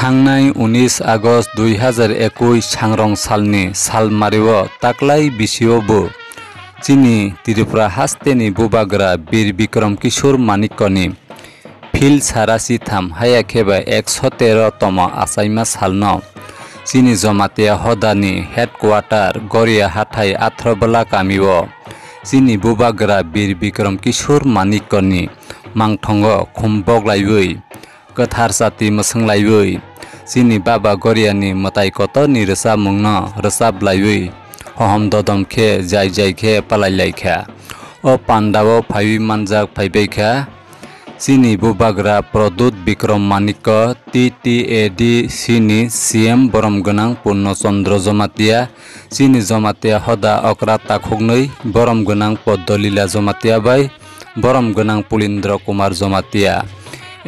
थांनाय 19 आगस्ट 2021 सांग्रं सालनि सालमारिव ताक्लाई बिसियोबो चीनी त्रिपुरा हास्तेनि बुबाग्रा बीर विक्रम किशोर मानिक्यनि फिल सारासी थाम हायाखेबा 113 तम आसाइमा सालनो चीनी जमातिया हदानि हेडक्वार्टार गरिया हाथाय आथ्रबला गामिओ चीनी बुबाग्रा बीर विक्रम किशोर मानिक्यनि मांथंग खुमबगलायबै गोथार जाति मोसंलायबै चीनी बाबा गरियानि मताइकतनि रोजाबमुंनो रोजाबलायबै हहम ददमखे जाय जायखे पालायलायखा ओ पान्डाव फाइबि मानजाक फाइबैखा चीनी बुबाग्रा प्रदूत विक्रम मानिक्य टीटीएडी चीनी सीएम बरम गोनां पूर्णचंद्र जमातिया चीनी जमातिया हदा अक्रा ताखुगनै बरम गोनां पद्दलीला जमातिया बाय बरम गोनां पुलिन्द्र कुमार जमातिया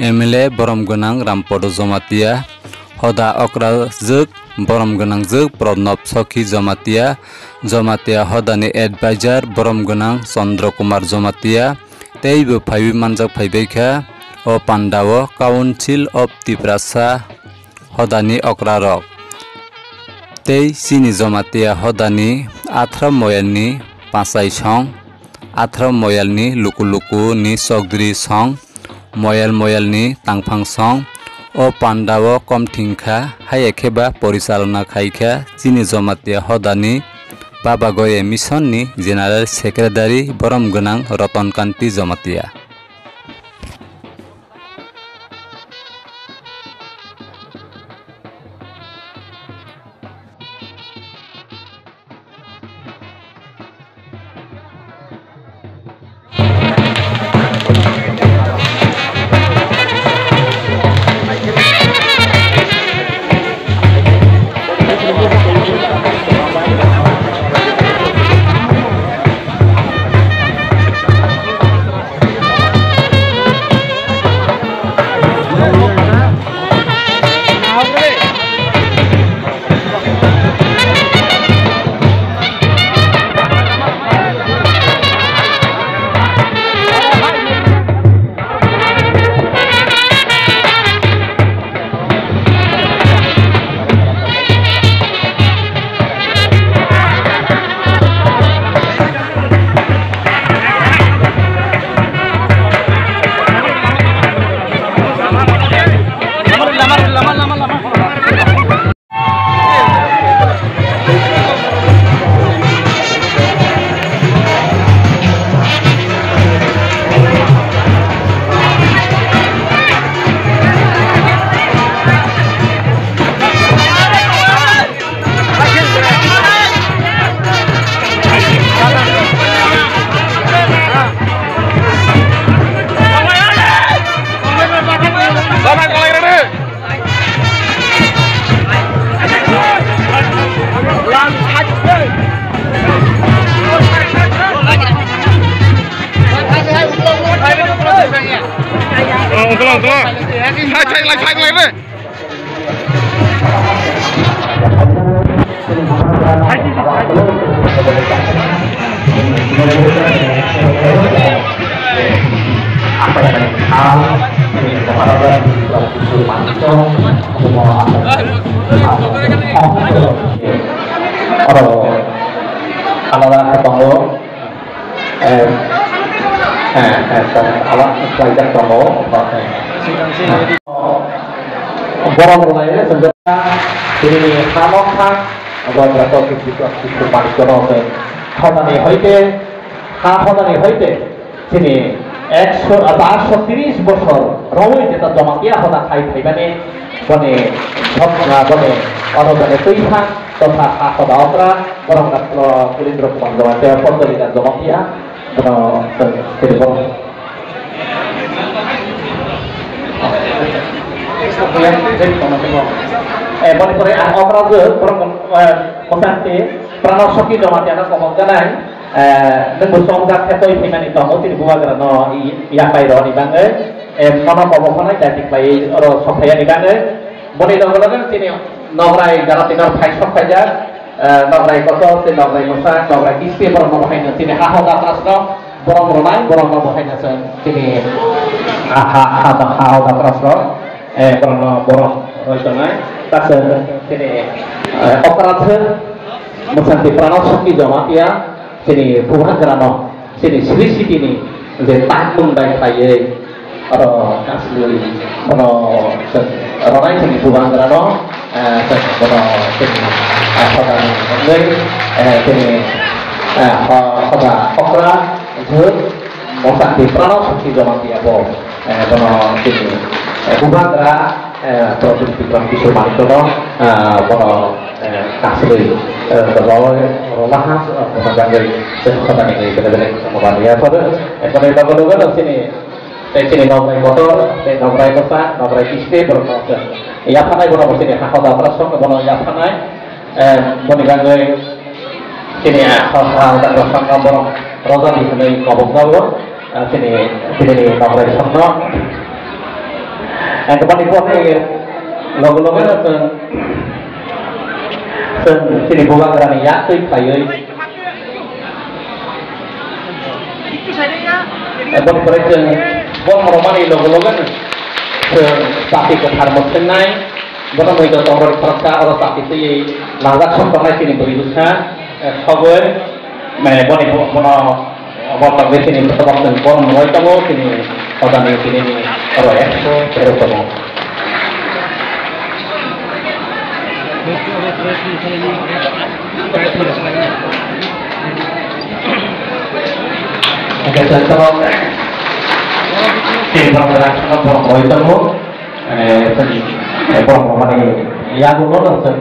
एमएलए बरम गोनां रामपद जमातिया हदा अक्रा जोग बरम गोनां जोग प्रणब सखी जमातिया हदानि एडभाइजार बरम गोनां चंद्र कुमार जमातिया तेइबो फाइबि मानजाक फाइबैखा ओ पांडाव काउन्सिल अफ तिप्रासा हदानि अक्रा रक तेई चीनी जमातिया हदानि आथ्रा मयालनि पासाई सं आथ्रा मयालनि लुकुलुकु नि सकद्रि सं मयालनि तांफां सं ओ पांडाव कमथिंखा हायेखेबा परिचालना खाइखा चीनी जमातिया हदानि बाबा गये मिशननि जेनेरेल सेक्रेटारि बरम गोनां रतनकान्ति Jamatia Borong lainnya sebenarnya ini hamokah atau berapa kita pakai kalau hodani hoite sini 130 বছর রওই যেটা জমাতিয়া হদা খাইবানে বনে বনে অনুদানে তৈথা তথা হদা অপরা বরং পুলিন্দ্র কুমার জমাতিয়া পদ্মলীলা জমাতিয়া মনে করে অপরাধ মোটামুটি প্রাণব শক্তি জমাতিয়া কমক জানাই nunggu songgak ketoi pimani tomo tiri buagra no iakai ro ni bange nono pabokona jadi pai ro sophaya ni bange boni dogologan tini nograi garati nor phai sophaja nograi koto tin nograi mosa nograi kispe bor no bhaina tini ha hoga trasno borong ronai borong no bhaina sen tini ha hoga trasno borong রয়েছে তাছে তিনি অপরাধে মোসান্তি প্রাণশক্তি জমাতিয়া তিনি বুভাগ্রানো তিনি শ্রী সিটিনি যে তাকমুন্দাই খাইয়ে আর কাসলি মনো রনাই তিনি বুভাগ্রানো মনো তিনি সদানি মন্দির তিনি সদা অপরাধ ঝুট মোসান্তি প্রাণশক্তি জমাতিয়া মনো তিনি বুভাগ্রা প্রযুক্তি কিছু মাধ্যম মনো কাসলি rolahas menanggapi kesempatan ini benar-benar kemudian ya pada ekonomi sini nomor motor nomor besar nomor kiste berproses ya panai bono sini hak ada perasaan bono ya panai meninggalkan sini hal-hal dan perasaan bono roda di sini kabuk kabuk sini nomor semua yang depan itu logo-logo itu sini buvagrani yaktui khayoi bon korejeng bon moromani logo-logan sapi ke harmosenai bon moi to tongroi praksa oro sapi tu langak somtonai sini berusaha khogoi me boni bono botak de sini betabak den bon moi tomo sini odani sini oro expo pero tomo Oke, contoh di program mau itu program ini yang dulu langsung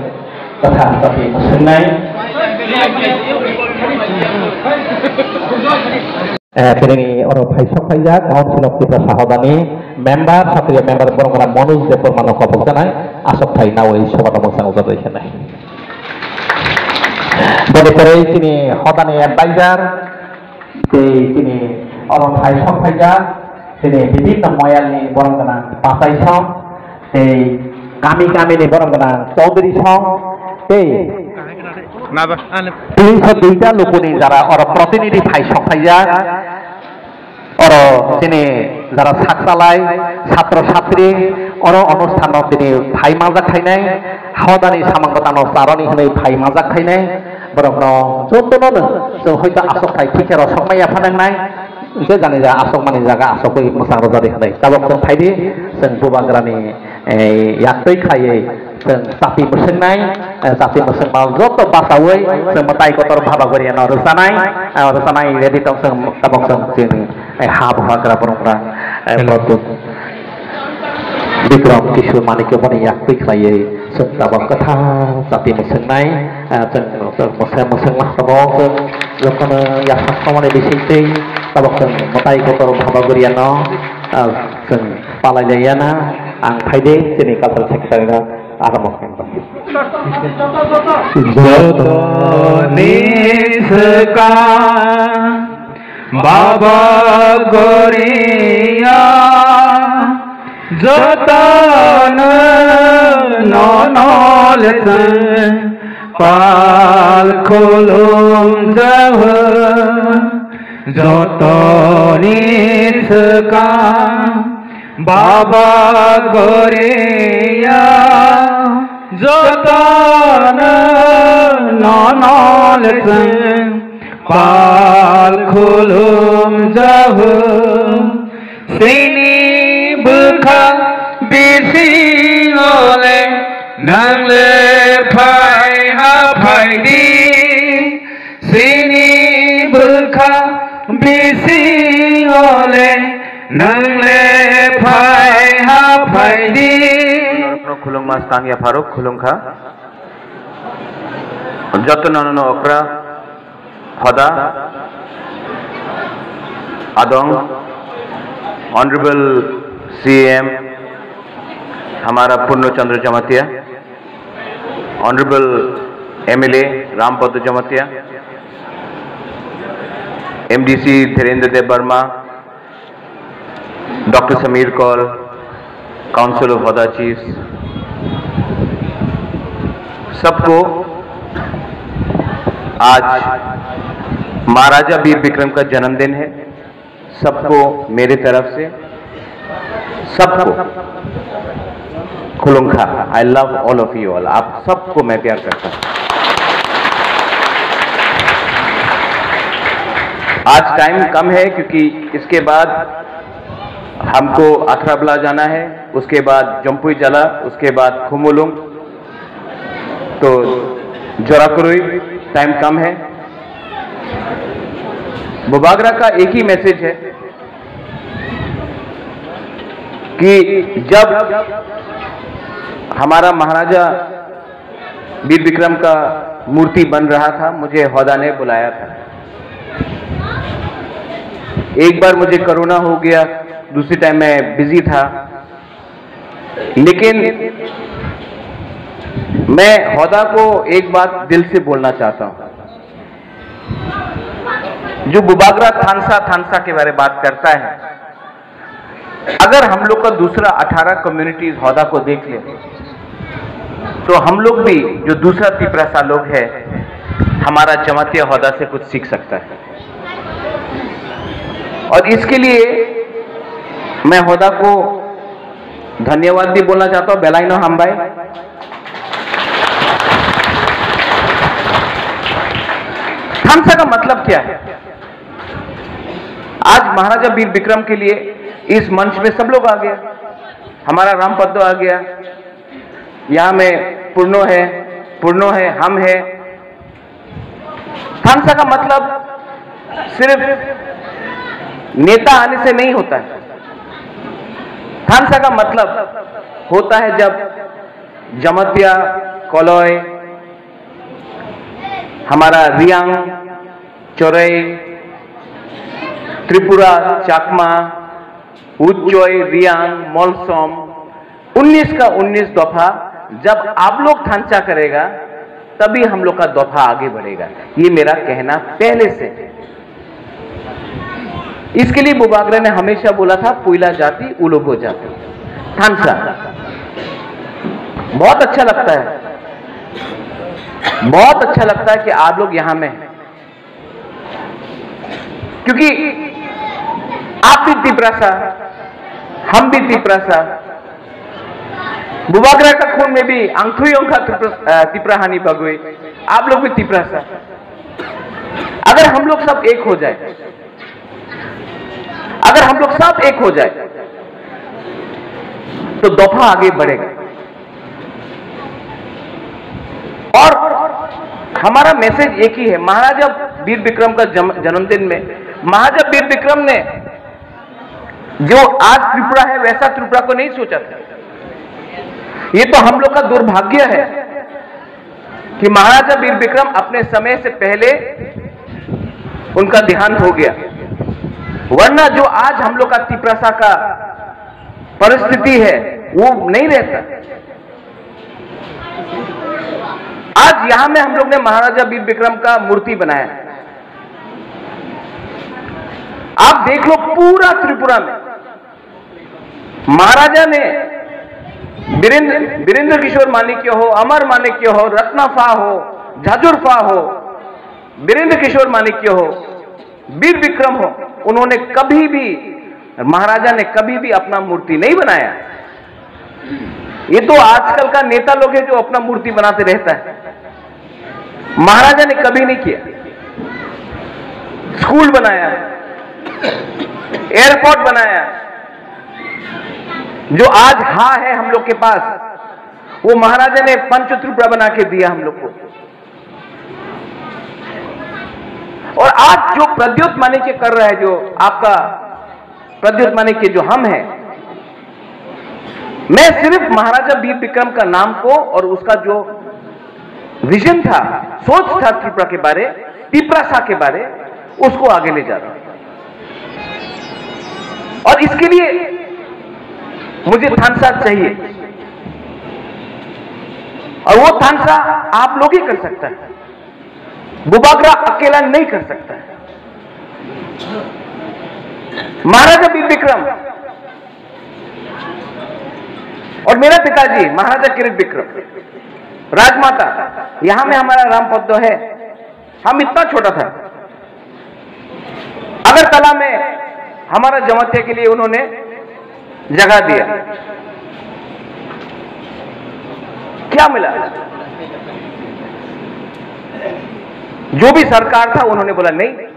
terhadap tapi senai kini orang Faisal Faizal Council of Kita Sahodani member satu member program bonus de permano kopok sana asok thai nawai sobat musang utar di sana. Dari kere sini Hodani advisor di sini orang Faisal Faizal sini bibit moyal ni borong kena pasai song di kami ni borong kena Chaudhary song di তিনশো দুইটা লোকনি যারা ওরা প্রতিনিধি ভাইসক ভাইয়া ওরা তিনি যারা শাক চালায় ছাত্র ছাত্রী ওরা অনুষ্ঠান তিনি ভাই মাজা খাইনাই হাওদানি সামাঙ্গতানো চারণী হলে ভাই মাজা খাইনাই বরং যতন হয়তো আসক খাই ঠিকের অসক মাইয়া ফানেন নাই itu kan ya asok mani jaga asok koi musang roda dikhnai tabok tong thaidi seng bubagrani yaktoi khaye seng sapi mesenai sapi mesen mal joto basawai seng matai kotor bhaba gorian rusanai ready tong seng tabok seng sing ha bubagra porongra produk Bikram Kishore Manikyo Mani yaktoi khaye seng tabok katha sapi mesenai seng mesen lah tabok seng lokana yasak kamane disintei tabok seng matai kotor bhaba goriano seng palayana ang thaide sini cultural secretary na aramok joto niska baba goria joton nonol pal kolom jah jotonin seka baba goreya joton nonol pal kolom jah sini bukha bisi ole nangle phai ha phai di sini bukha bisi ole nangle phai ha phai di khulung mas tangya faruk khulung kha joto nanono okra hoda adong honorable CM हमारा Purna Chandra Jamatia honourable MLA Rampada Jamatia MDC Dhirendra Dev Varma doctor Samir Kaul council of Hoda chiefs सबको आज महाराजा वीर विक्रम का जन्मदिन है सबको मेरे तरफ से सबको खुलुंखा। I love all of you all. आप सबको मैं प्यार करता हूं। आज टाइम कम है क्योंकि इसके बाद हमको अथराबला जाना है, उसके बाद जम्पुई जला, उसके बाद खुमुलुंग, तो जोराकुरुई, टाइम कम है। बुबागरा का एक ही मैसेज है कि जब हमारा महाराजा वीर विक्रम का मूर्ति बन रहा था, मुझे हौदा ने बुलाया था। एक बार मुझे कोरोना हो गया, दूसरी टाइम मैं बिजी था, लेकिन मैं हौदा को एक बात दिल से बोलना चाहता हूं। जो बुबागरा थानसा के बारे में बात करता है, अगर हम लोग का दूसरा 18 कम्युनिटीज हौदा को देख ले, तो हम लोग भी जो दूसरा तिपरासा लोग है, हमारा जमातिया हौदा से कुछ सीख सकता है। और इसके लिए मैं हौदा को धन्यवाद भी बोलना चाहता हूं। बेलाइनो हम भाई, थानसा का मतलब क्या है? आज महाराजा वीर विक्रम के लिए इस मंच में सब लोग आ गया। हमारा रामपद्दो आ गया, यहां में पूर्णो है, हम है। थानसा का मतलब सिर्फ नेता आने से नहीं होता है। थानसा का मतलब होता है जब जमतिया, कोलोय, हमारा रियांग, चोरई, त्रिपुरा, चाकमा, उच्चोय, रियांग, मोलसोम, 19 का 19 दफा जब आप लोग थानसा करेगा, तभी हम लोग का दफा आगे बढ़ेगा। ये मेरा कहना पहले से है। इसके लिए बुबागरा ने हमेशा बोला था, पुइला जाति उलोबो जाति। थानसा बहुत अच्छा लगता है, बहुत अच्छा लगता है कि आप लोग यहां में हैं, क्योंकि आप भी तिपरासा, हम भी तिपरासा। बुबागरा का खून में भी आंखुयों का तिपराहानी बगुई, आप लोग भी तिपरासा। अगर हम लोग सब एक हो जाए, अगर हम लोग सब एक हो जाए, तो दफा आगे बढ़ेगा। और हमारा मैसेज एक ही है। महाराजा वीर विक्रम का जन्मदिन में महाराजा वीर विक्रम ने जो आज त्रिपुरा है, वैसा त्रिपुरा को नहीं सोचा था। ये तो हम लोग का दुर्भाग्य है कि महाराजा वीर विक्रम अपने समय से पहले उनका देहांत हो गया, वरना जो आज हम लोग का तिपरासा का परिस्थिति है, वो नहीं रहता। आज यहां में हम लोग ने महाराजा वीर विक्रम का मूर्ति बनाया। आप देख लो, पूरा त्रिपुरा में महाराजा ने वीरेंद्र किशोर माणिक्य हो, अमर माणिक्य हो, रत्नाफा हो, झाजुरफा हो, वीरेंद्र किशोर माणिक्य हो, वीर विक्रम हो, उन्होंने कभी भी, महाराजा ने कभी भी अपना मूर्ति नहीं बनाया। ये तो आजकल का नेता लोग है जो अपना मूर्ति बनाते रहता है। महाराजा ने कभी नहीं किया। स्कूल बनाया, एयरपोर्ट बनाया, जो आज है हम लोग के पास, वो महाराजा ने पंच त्रिपुरा बना के दिया हम लोग को। और आज जो प्रद्योत माणिक्य कर रहा है, जो आपका प्रद्योत माणिक्य जो हम हैं, मैं सिर्फ महाराजा वीर विक्रम का नाम को और उसका जो विजन था, सोच था त्रिपुरा के बारे, तिपरासा के बारे, उसको आगे ले जा रहा हूं। और इसके लिए मुझे थानसा चाहिए, और वो थानसा आप लोग ही कर सकता है, बुबागरा अकेला नहीं कर सकता है। महाराजा वीर विक्रम और मेरा पिताजी महाराजा किरीट विक्रम, राजमाता, यहां में हमारा रामपद्दो है। हम इतना छोटा था, अगरतला में हमारा जमातिया के लिए उन्होंने जगह दिया। क्या मिला? जो भी सरकार था उन्होंने बोला नहीं।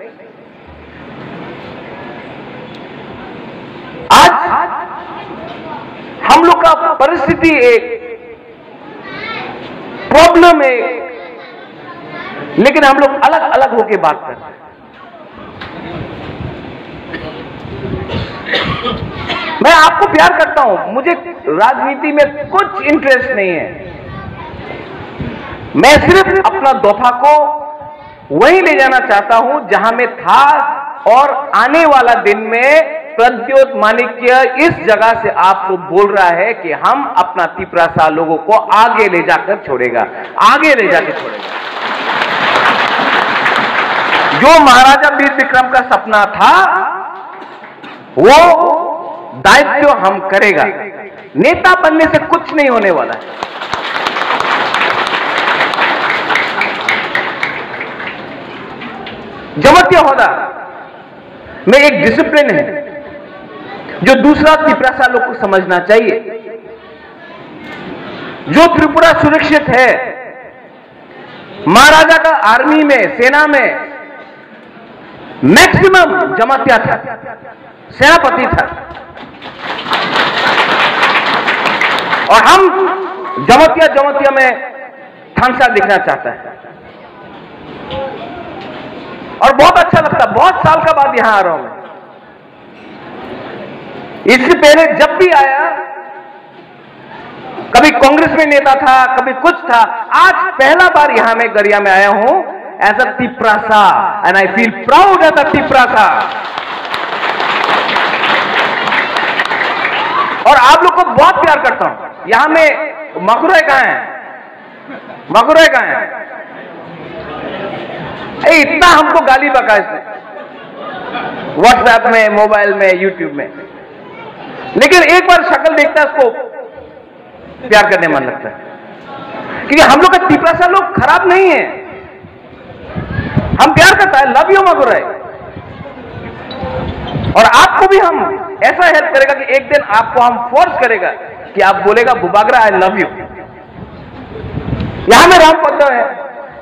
आज हम लोग का परिस्थिति एक प्रॉब्लम है, लेकिन हम लोग अलग अलग होकर बात कर रहे हैं। मैं आपको प्यार करता हूं, मुझे राजनीति में कुछ इंटरेस्ट नहीं है। मैं सिर्फ अपना दफा को वहीं ले जाना चाहता हूं जहां मैं था, और आने वाला दिन में प्रद्योत माणिक्य इस जगह से आपको बोल रहा है कि हम अपना तिपरासा लोगों को आगे ले जाकर छोड़ेगा, आगे ले जाकर छोड़ेगा। जो महाराजा वीर विक्रम का सपना था वो दायित्व हम करेगा। नेता बनने से कुछ नहीं होने वाला है। जमत्य होदा में एक डिसिप्लिन है जो दूसरा तिपरासा लोग को समझना चाहिए। जो त्रिपुरा सुरक्षित है, महाराजा का आर्मी में, सेना में मैक्सिमम जमातिया था, सेनापति था, और हम जमातिया में थानसा दिखना चाहता है। और बहुत अच्छा लगता, बहुत साल का बाद यहां आ रहा हूं मैं। इससे पहले जब भी आया, कभी कांग्रेस में नेता था, कभी कुछ था। आज पहला बार यहां मैं गरिया में आया हूं as a Tiprasa, and I feel proud as a Tiprasa. और आप लोग को बहुत प्यार करता हूं। यहां में मगुरे कहां है? मगुरे कहां है? इतना हमको गाली बका इसने, व्हाट्सएप में, मोबाइल में, यूट्यूब में, लेकिन एक बार शक्ल देखता है उसको प्यार करने मन लगता है। क्योंकि हम लोग का तिपरासा लोग खराब नहीं है, हम प्यार करता है। लव यू मगुरे। और आपको भी हम ऐसा हेल्प करेगा कि एक दिन आपको हम फोर्स करेगा कि आप बोलेगा बुबागरा आई लव यू। यहां में राम पद्दो है,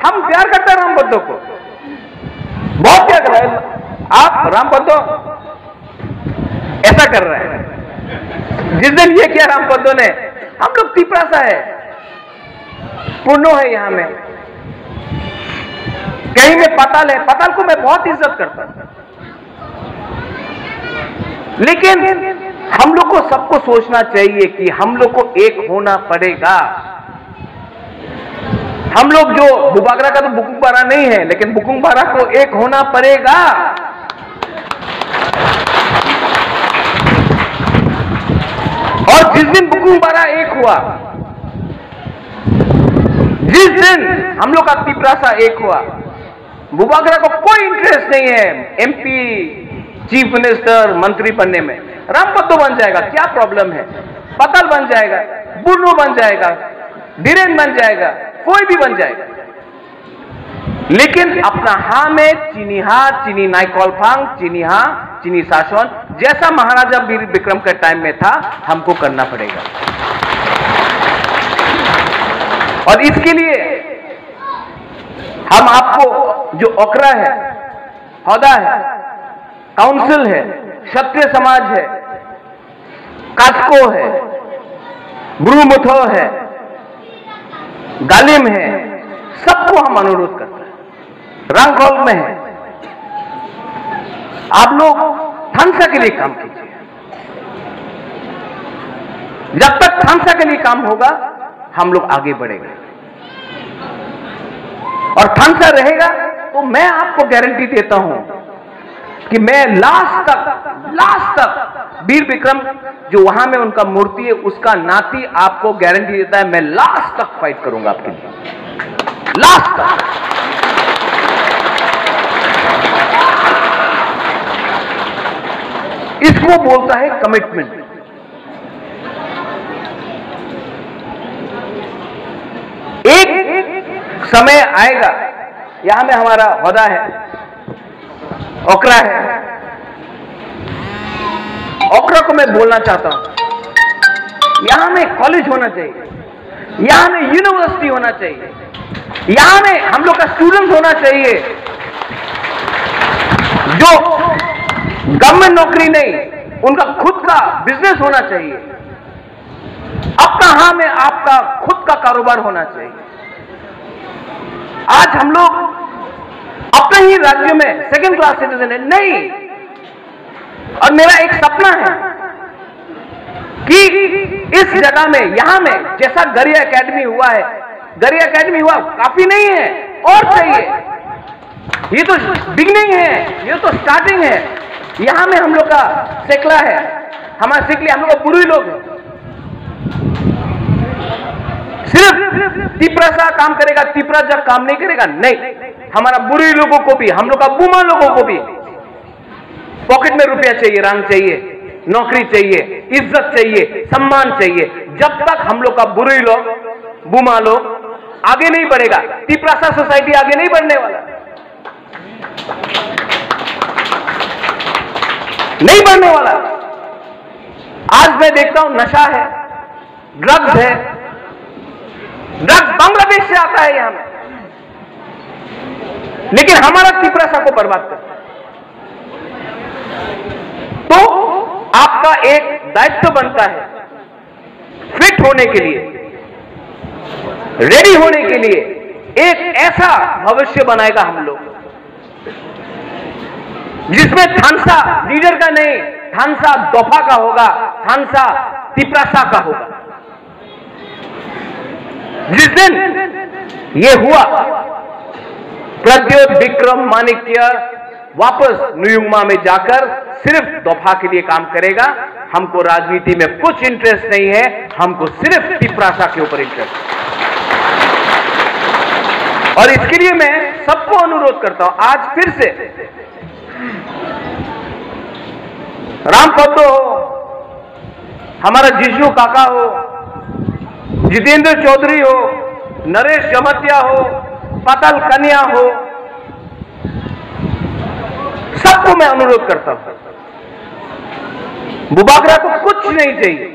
हम प्यार करते हैं राम पद्दो को, बहुत प्यार कर रहे हैं। आप राम पद्दो ऐसा कर रहे हैं। जिस दिन ये किया राम पद्दो ने, हम लोग तिपरासा है, पुण्यो है यहां में, कहीं में पताल है। पताल को मैं बहुत इज्जत करता हूं, लेकिन हम लोग को सबको सोचना चाहिए कि हम लोग को एक होना पड़ेगा। हम लोग जो बुबागरा का तो बुकुंगबारा नहीं है, लेकिन बुकुंगबारा को एक होना पड़ेगा। और जिस दिन बुकुंगबारा एक हुआ, जिस दिन हम लोग का तिपरासा एक हुआ, बुबागरा को कोई इंटरेस्ट नहीं है एमपी, चीफ मिनिस्टर, मंत्री बनने में। राम पद्दो बन जाएगा, क्या प्रॉब्लम है? पताल बन जाएगा, बुर्नो बन जाएगा, धीरेन बन जाएगा, कोई भी बन जाएगा। लेकिन अपना हा में चीनी हा, चीनी नाइकॉलफांग, चीनी हा, चीनी शासन जैसा महाराजा वीर विक्रम के टाइम में था, हमको करना पड़ेगा। और इसके लिए हम आपको जो ओकरा है, हौदा है, काउंसिल है, क्षत्रिय समाज है, कास्को है, ब्रूमुथो है, गालिम है, सबको हम अनुरोध करते हैं। रंगकॉल में है, आप लोग थानसा के लिए काम कीजिए। जब तक थानसा के लिए काम होगा, हम लोग आगे बढ़ेंगे। और थानसा रहेगा तो मैं आपको गारंटी देता हूं कि मैं लास्ट तक वीर विक्रम जो वहां में उनका मूर्ति है, उसका नाती आपको गारंटी देता है, मैं लास्ट तक फाइट करूंगा आपके लिए, लास्ट तक। इसको बोलता है कमिटमेंट। एक समय आएगा, यहां में हमारा ओहदा है, ओकरा है, ओकरा को मैं बोलना चाहता हूं, यहां में कॉलेज होना चाहिए, यहां में यूनिवर्सिटी होना चाहिए, यहां में हम लोग का स्टूडेंट होना चाहिए जो गवर्नमेंट नौकरी नहीं, उनका खुद का बिजनेस होना चाहिए, अपना हां में आपका खुद का कारोबार होना चाहिए। आज हम लोग अपने ही राज्य में सेकंड क्लास सिटीजन है नहीं, और मेरा एक सपना है कि इस जगह में, यहां में जैसा गरिया एकेडमी हुआ है, गरिया एकेडमी हुआ काफी नहीं है, और चाहिए। ये तो बिगनिंग है, ये तो स्टार्टिंग है। यहां में हम लोग का सेकला है, हमारा सिकली हम लोग का बुरी लोग हैं। सिर्फ तिपरासा काम करेगा, तिपरा जब काम नहीं करेगा, नहीं। हमारा बुरी लोगों को भी, हम लोग का बुमा लोगों को भी पॉकेट में रुपया चाहिए, रंग चाहिए, नौकरी चाहिए, इज्जत चाहिए, सम्मान चाहिए। जब तक हम लोग का बुरे लोग, बुमा लोग आगे नहीं बढ़ेगा, तिपरासा सोसाइटी आगे नहीं बढ़ने वाला, नहीं बढ़ने वाला। आज मैं देखता हूं नशा है, ड्रग्स है, ड्रग्स बांग्लादेश से आता है यहां में, लेकिन हमारा तिपरासा को बर्बाद करता है। तो आपका एक दायित्व बनता है, फिट होने के लिए, रेडी होने के लिए, एक ऐसा भविष्य बनाएगा हम लोग जिसमें थानसा लीडर का नहीं, थानसा दोफा का होगा, थानसा तिपरासा का होगा। जिस दिन ये हुआ, प्रद्योत विक्रम माणिक्य वापस न्यूयुमा में जाकर सिर्फ दोफा के लिए काम करेगा। हमको राजनीति में कुछ इंटरेस्ट नहीं है, हमको सिर्फ तिपरासा के ऊपर इंटरेस्ट है। और इसके लिए मैं सबको अनुरोध करता हूं, आज फिर से राम पद्दो हो, हमारा जिष्णु काका हो, जितेंद्र चौधरी हो, नरेश जमतिया हो, पतल कन्या हो, सबको मैं अनुरोध करता हूं, बुबागरा को कुछ नहीं चाहिए,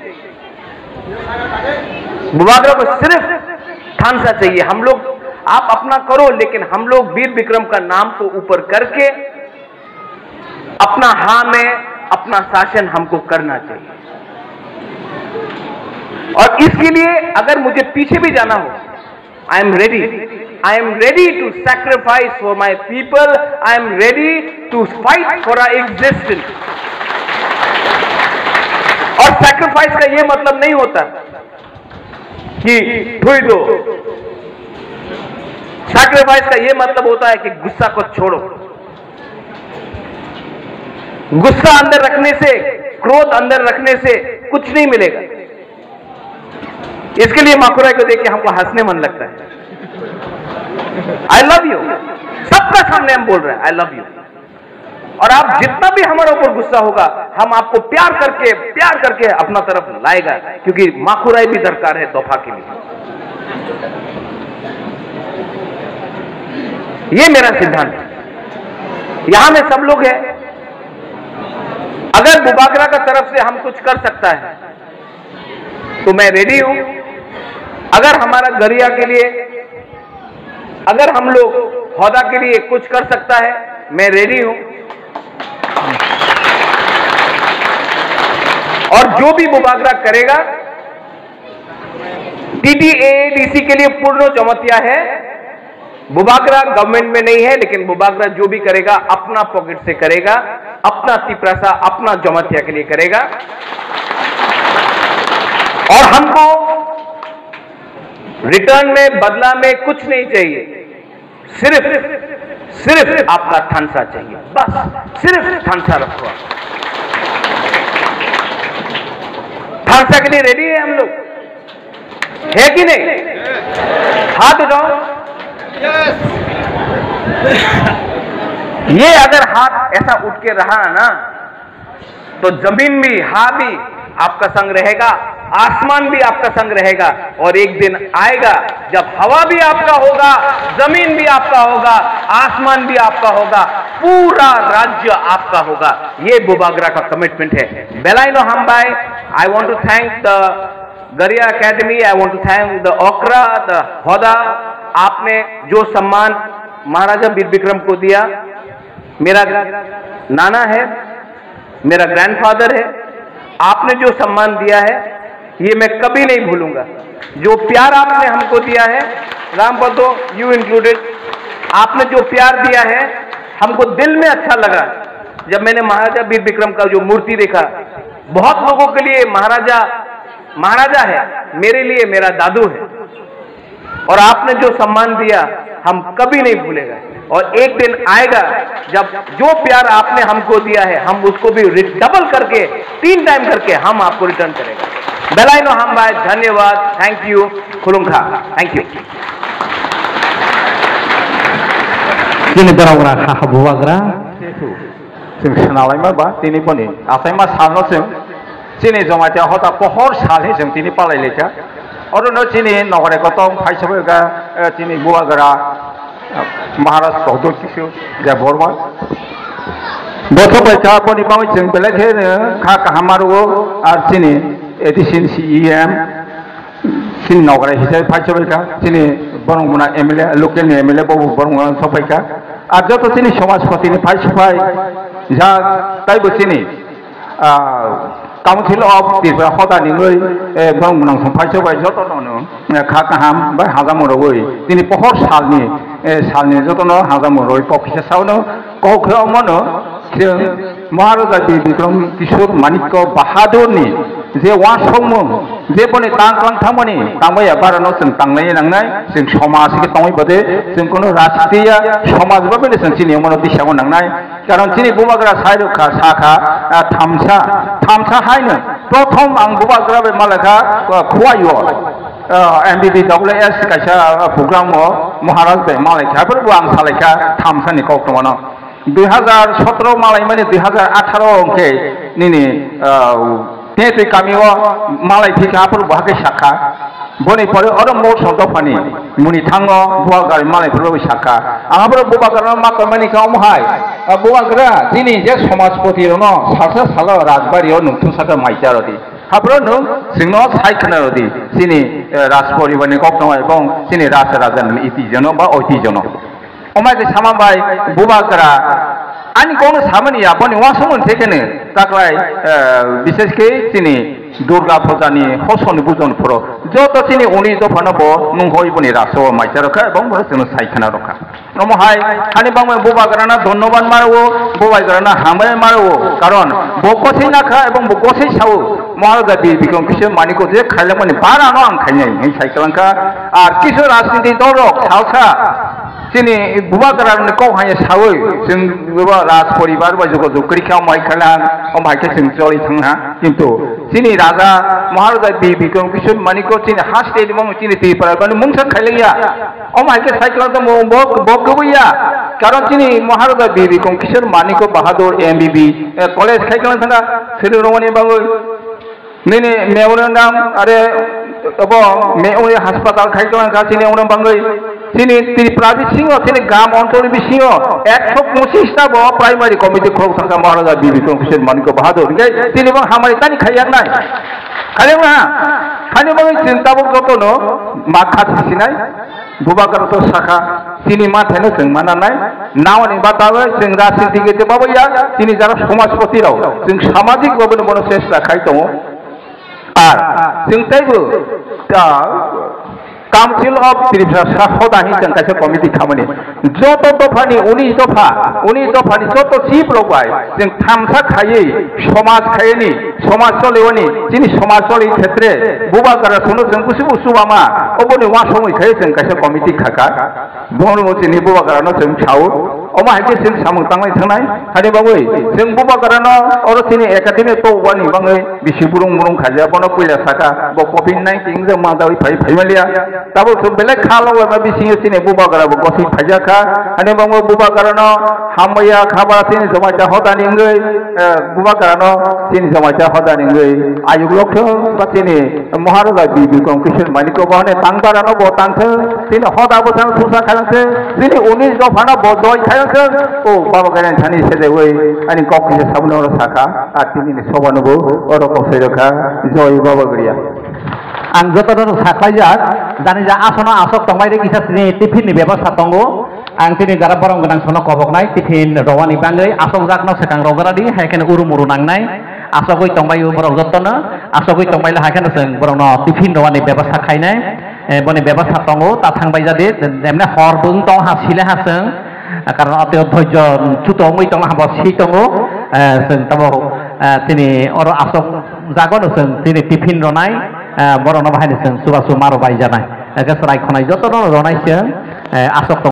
बुबागरा को सिर्फ थानसा चाहिए। हम लोग, आप अपना करो, लेकिन हम लोग वीर विक्रम का नाम को ऊपर करके अपना हां में अपना शासन हमको करना चाहिए। और इसके लिए अगर मुझे पीछे भी जाना हो, I am ready to sacrifice for my people. I am ready to fight for our existence. और sacrifice का ये मतलब नहीं होता कि ठुई दो, sacrifice का ये मतलब होता है कि गुस्सा को छोड़ो। गुस्सा अंदर रखने से, क्रोध अंदर रखने से कुछ नहीं मिलेगा। इसके लिए माखुराई को देख के हमको हंसने मन लगता है। आई लव यू, सबका सामने हम बोल रहे हैं आई लव यू। और आप जितना भी हमारे ऊपर गुस्सा होगा, हम आपको प्यार करके अपना तरफ लाएगा, क्योंकि माखुराई भी दरकार है दोफा के लिए। ये मेरा सिद्धांत है। यहां में सब लोग हैं, अगर बुबागरा का तरफ से हम कुछ कर सकता है तो मैं रेडी हूं। अगर हमारा गरिया के लिए, अगर हम लोग हौदा के लिए कुछ कर सकता है, मैं रेडी हूं। और जो भी बुबागरा करेगा, TTAADC के लिए पूर्ण जमतिया है। बुबागरा गवर्नमेंट में नहीं है, लेकिन बुबागरा जो भी करेगा अपना पॉकेट से करेगा, अपना तिपरासा, अपना जमतिया के लिए करेगा। और हमको रिटर्न में, बदला में कुछ नहीं चाहिए, सिर्फ आपका थानसा चाहिए, बस सिर्फ थानसा रखो। थानसा के लिए रेडी है हम लोग, है कि नहीं? हाथ उठाओ। ये अगर हाथ ऐसा उठ के रहा ना, तो जमीन भी, हा भी आपका संग रहेगा, आसमान भी आपका संग रहेगा। और एक दिन आएगा जब हवा भी आपका होगा, जमीन भी आपका होगा, आसमान भी आपका होगा, पूरा राज्य आपका होगा। ये बुबागरा का कमिटमेंट है। बेलाइनो हम भाई, I want to thank the गरिया academy, I want to thank the ओकरा, द होदा। आपने जो सम्मान महाराजा वीर विक्रम को दिया, मेरा नाना है, मेरा ग्रैंडफादर है, आपने जो सम्मान दिया है ये मैं कभी नहीं भूलूंगा। जो प्यार आपने हमको दिया है, राम बंधु यू इंक्लूडेड, आपने जो प्यार दिया है हमको दिल में अच्छा लगा जब मैंने महाराजा वीर विक्रम का जो मूर्ति देखा। बहुत लोगों के लिए महाराजा है, मेरे लिए मेरा दादू है। और आपने जो सम्मान दिया हम कभी नहीं भूलेगा। और एक दिन आएगा जब जो प्यार आपने हमको दिया है हम उसको भी डबल करके 3 टाइम करके हम आपको रिटर्न करेगा। बेलाइनो हम भाई, धन्यवाद, थैंक यू, खुलुमखा, thank you. Sini berapa kah buagra? Sing senalai mah bah, sini pun ni. Asai mah salno sini jomah tiap hota pohor salih sini palai leca. Orang no sini nogare kotong, hai sebagai ka sini buagra Maharashtra Baudur kisah dia borma. Botol baca pun ni pun sing belak he kah kahamaru ar sini edition CEM sini nogare hisai hai sebagai ka sini borong muna MLA local MLA babu borong sampai ka. Ada tu sini समाजपति ni भाई सिपाही जहाँ कई बच्चे ni council of Tripura होता निगुई बंग मनंग संभाई सिपाही जो तो नो खाकाहाम बाय हाजाम रोगुई तिनी पहर सालनी जो तो नो हाजाम रोगुई कॉफी साउनो कॉफी मनो महाराजा वीर विक्रम किशोर मानिक बहादुर नि जे वासमो जे बने तांगलां थामनि तांबाया बारानो जों तांनाय नांनाय जों समाज के तांबाय बदे जों कोनो राजनीतिया समाज बाबे जों सिनि मनो दिशाव नांनाय कारण सिनि बुबाग्रा साइरखा साखा थामसा हायनो प्रथम आं बुबाग्रा बे मालाखा खुवायो एमबीबी डब्ल्यूएस कायसा प्रोग्राम महाराज बे मालाखा फोरबो आं सालायखा थामसानि कक्टमनो 2017 मालाय माने 2018 के निनि ते कामियो मालाय थिका फोर बाहागे शाखा बने परे और मोर संदफानि मुनि थांगो बुवागार मालाय फोर शाखा आहाबो बुवागार मा कमानि काव महाय बुवागारा दिनि जे समाजपति रनो सासा साला राजबारियाव नुथुं साका माइजारदि हाब्रो नु सिंनो साइखनारदि सिनि राजपरिबारनि कक्टम एबं सिनि राजा इति जनो बा अति जनो ओमाय के सामाबाय बुवागारा आनी कोनो सामनि आपनि वासमन थेकेने ताकलाय विशेष के सिनि दुर्गा पूजानि हसन बुजन फरो जो तो सिनि उनि दफानो बो नुहय बनि रासो माइचारखा एबं जों साइखना रखा नमहाय खानि बांमे बुबागाराना धन्यबाद मारो बुबागाराना हामबाय मारो कारण बकसै नाखा एबं बकसै सावो महाराजा वीर विक्रम किशोर मानिको जे खायलामनि बारानो आं खायनाय हे साइखलांखा आर किशोर राजनीति दरक सावसा सिनि बुबागारा ने कौ हाय सावो जों राज परिवार बा जग जकरिखा माइखाला माइखे जों जरि थांहा किन्तु सिनि राजा महाराजा वीर विक्रम किशोर मानिको सिनि हास्टे दिमो सिनि त्रिपुरा गनि मुंसा खायलिया माइखे साइखला तो बगबैया कारण सिनि महाराजा वीर विक्रम किशोर मानिको बहादुर एमबीबी कॉलेज खायखला थांगा सिरि रमनि बागै नेने मेवरन नाम आरो अब मेवरे हासपाताल खायखला गासिनि उन बागै सिनि त्रिपुरा बिसिङाव सिनि गाम अञ्चल बिसिङाव 125 टा प्राइमारी कमिटि खौ थांगा महाराजा वीर विक्रम किशोर मानिक बहादुर गे सिनि बं हामारि तानि खायनाय खायना खानि बं चिंता बं जतनो माखा सिनाय बुबागार तो साखा सिनि माथायनो जों मानानाय नावनि बाताबो जों राजनीति गेते बाबैया सिनि जारा समाजपति राव जों सामाजिक बाबनो बनो चेष्टा खाय दङ आर जों ताइबो काउंसिल ऑफ त्रिपुरा होदानि जों कायसे कमिटि खामानि जत दफानि 19 दफानि जत चिफ रबाय जों थामसा खायै समाज खायैनि समाज चलिवनि जिनि समाज चलि क्षेत्रे बुबागारा सोनो जों गुसु सुबामा अबनि वासमै खाय जों कायसे कमिटि खाका बनो जिनि बुबागारानो जों सावो अमा हायके जों सामु तांनाय थांनाय हानि बावै जों बुबागारानो अर सिनि एकाडेमि तो वानि बाङै बिसि बुरुं खाजा बनो पयला साका ब COVID-19 जों मादावै फाइमालिया ताबो तो बेलेग खालो मा बिसिङे सिनि बुबागारा गसि फाजाखा हानि बाङो बुबागारानो हामैया खाबा सिनि समाजा होदानि गै बुबागारानो सिनि समाजा होदानि गै आयुग लक्ष्य बातिनि महाराजा वीर विक्रम किशोर मानिक बहने तांबारानो ब तांथो सिनि होदा बथां सुसा खालांथो सिनि 19 दफाना ब दय खालांथो ओ बाबा गायन थानि सेदेवै आनि कक्किसे साबनो साखा आतिनि सबानोबो अरकम सेरखा जय बाबा गरिया। आं जतन साख्लायजाक जानि जा आसना आसक तंबाय किसा टिफिन नि व्यवस्था दंगो आं तिनि गारा बरं गोनां सनो कबकनाय टिफिन रवानि बाङै आसक जाकनो सेकां रगरादि हायकेन उरुमुरु नांनाय आसगै तंबाय बरं जतन आसगै तंबायला हायकेन जों बरं टिफिन रवानि व्यवस्था खायनाय बनि व्यवस्था दंगो ता थांबाय जादि देमने हर बुं तंग हासिले हासों कारण अति धैर्य छुतो मै तंग हाबो सि दंगो जों तबो तिनि अर आसक जागोन जों तिनि टिफिन रनाय बरं बाहायनो जों सुबा सुमारो बाय जानाय गेसराय खनाय जतन रनायसों आसक